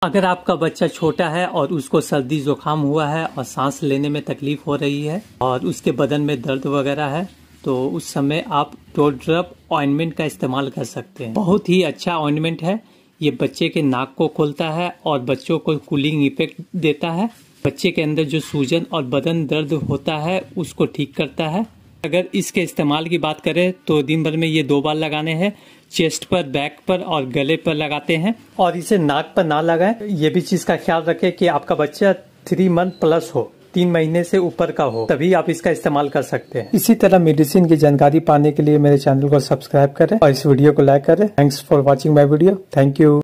अगर आपका बच्चा छोटा है और उसको सर्दी जुकाम हुआ है और सांस लेने में तकलीफ हो रही है और उसके बदन में दर्द वगैरह है, तो उस समय आप टोड्रप ऑइंटमेंट का इस्तेमाल कर सकते हैं। बहुत ही अच्छा ऑइंटमेंट है। ये बच्चे के नाक को खोलता है और बच्चों को कूलिंग इफेक्ट देता है। बच्चे के अंदर जो सूजन और बदन दर्द होता है उसको ठीक करता है। अगर इसके इस्तेमाल की बात करें तो दिन भर में ये 2 बार लगाने हैं। चेस्ट पर, बैक पर और गले पर लगाते हैं और इसे नाक पर ना लगाएं। ये भी चीज का ख्याल रखें कि आपका बच्चा 3 मंथ प्लस हो, 3 महीने से ऊपर का हो, तभी आप इसका इस्तेमाल कर सकते हैं। इसी तरह मेडिसिन की जानकारी पाने के लिए मेरे चैनल को सब्सक्राइब करें और इस वीडियो को लाइक करें। Thanks for watching my video. Thank you.